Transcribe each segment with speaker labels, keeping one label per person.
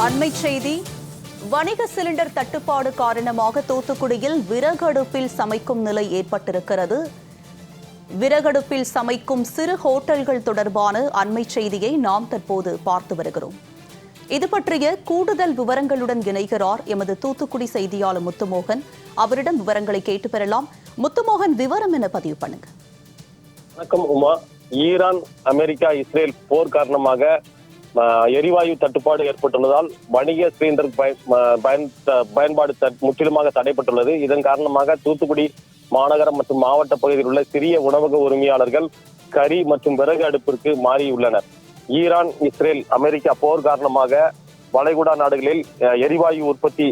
Speaker 1: அண்மை செய்தி. வணிக சிலிண்டர் தட்டுப்பாடு காரணமாக தூத்துக்குடியில் விறகடுப்பில் சமைக்கும் நிலை ஏற்பட்டிருக்கிறது. விறகடுப்பில் சமைக்கும் சிறு ஹோட்டல்கள் தொடர்பான அண்மை செய்தியை நாம் தற்போது பார்த்து வருகிறோம். இது பற்றிய கூடுதல் விவரங்களுடன் இணைகிறார் எமது தூத்துக்குடி செய்தியாளர் முத்துமோகன். அவரிடம் விவரங்களை கேட்டு பெறலாம். முத்துமோகன், விவரம் என பதிவு பண்ணுங்க.
Speaker 2: வணக்கம் உமா. ஈரான், அமெரிக்கா, இஸ்ரேல் போர் காரணமாக எரிவாயு தட்டுப்பாடு ஏற்பட்டுள்ளதால் வணிக சிலிண்டர் பயன்பாடு முற்றிலுமாக தடைப்பட்டுள்ளது. இதன் காரணமாக தூத்துக்குடி மாநகரம் மற்றும் மாவட்ட பகுதியில் உள்ள சிறிய உணவக உரிமையாளர்கள் கறி மற்றும் விறகு அடுப்பிற்கு மாறியுள்ளனர். ஈரான், இஸ்ரேல், அமெரிக்கா போர் காரணமாக வளைகுடா நாடுகளில் எரிவாயு உற்பத்தி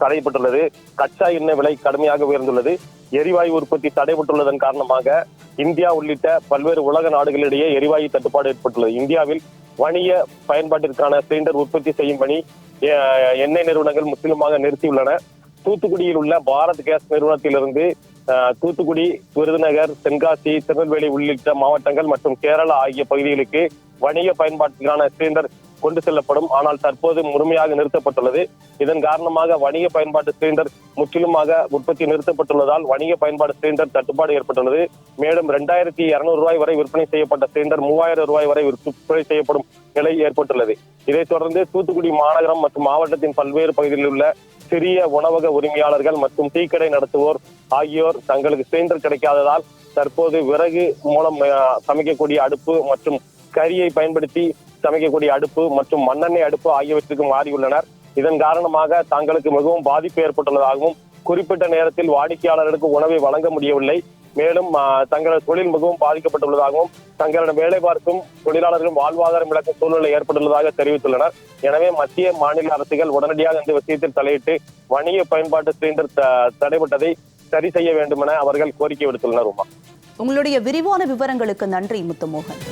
Speaker 2: தடைப்பட்டுள்ளது. கச்சா எண்ணெய் விலை கடுமையாக உயர்ந்துள்ளது. எரிவாயு உற்பத்தி தடைப்பட்டுள்ளதன் காரணமாக இந்தியா உள்ளிட்ட பல்வேறு உலக நாடுகளிடையே எரிவாயு தட்டுப்பாடு ஏற்பட்டுள்ளது. இந்தியாவில் வணிக பயன்பாட்டிற்கான சிலிண்டர் உற்பத்தி செய்யும் பணி எண்ணெய் நிறுவனங்கள் முற்றிலுமாக நிறுத்தியுள்ளன. தூத்துக்குடியில் உள்ள பாரத் கேஸ் நிறுவனத்திலிருந்து தூத்துக்குடி, விருதுநகர், தென்காசி, திருநெல்வேலி உள்ளிட்ட மாவட்டங்கள் மற்றும் கேரளா ஆகிய பகுதிகளுக்கு வணிக பயன்பாட்டிற்கான சிலிண்டர் கொண்டு செல்லப்படும். ஆனால் தற்போது முழுமையாக நிறுத்தப்பட்டுள்ளது. இதன் காரணமாக வணிக பயன்பாட்டு சிலிண்டர் முற்றிலுமாக உற்பத்தி நிறுத்தப்பட்டுள்ளதால் வணிக பயன்பாட்டு சிலிண்டர் தட்டுப்பாடு ஏற்பட்டுள்ளது. மேலும் 2200 ரூபாய் வரை விற்பனை செய்யப்பட்ட சிலிண்டர் 3000 ரூபாய் வரை விற்பனை செய்யப்படும் நிலை ஏற்பட்டுள்ளது. இதைத் தொடர்ந்து தூத்துக்குடி மாநகரம் மற்றும் மாவட்டத்தின் பல்வேறு பகுதிகளில் உள்ள சிறிய உணவக உரிமையாளர்கள் மற்றும் டீக்கடை நடத்துவோர் ஆகியோர் தங்களுக்கு சிலிண்டர் கிடைக்காததால் தற்போது விறகு மூலம் சமைக்கக்கூடிய அடுப்பு மற்றும் கரியை பயன்படுத்தி சமைக்கக்கூடிய அடுப்பு மற்றும் மண்ணெண்ணெய் அடுப்பு ஆகியவற்றுக்கு மாறியுள்ளனர். இதன் காரணமாக தங்களுக்கு மிகவும் பாதிப்பு ஏற்பட்டுள்ளதாகவும், குறிப்பிட்ட நேரத்தில் வாடிக்கையாளர்களுக்கு உணவை வழங்க முடியவில்லை. மேலும் தங்களது தொழில் மிகவும் பாதிக்கப்பட்டுள்ளதாகவும், தங்களிடம் வேலை பார்க்கும் தொழிலாளர்களும் வாழ்வாதாரம் இழக்கும் சூழ்நிலை ஏற்பட்டுள்ளதாக தெரிவித்துள்ளனர். எனவே மத்திய, மாநில அரசுகள் உடனடியாக இந்த விஷயத்தில் தலையிட்டு வணிக பயன்பாட்டு சிலிண்டர் தடைப்பட்டதை சரி செய்ய வேண்டும் என அவர்கள் கோரிக்கை விடுத்துள்ளனர்.
Speaker 1: உங்களுடைய விரிவான விவரங்களுக்கு நன்றி முத்துமோகன்.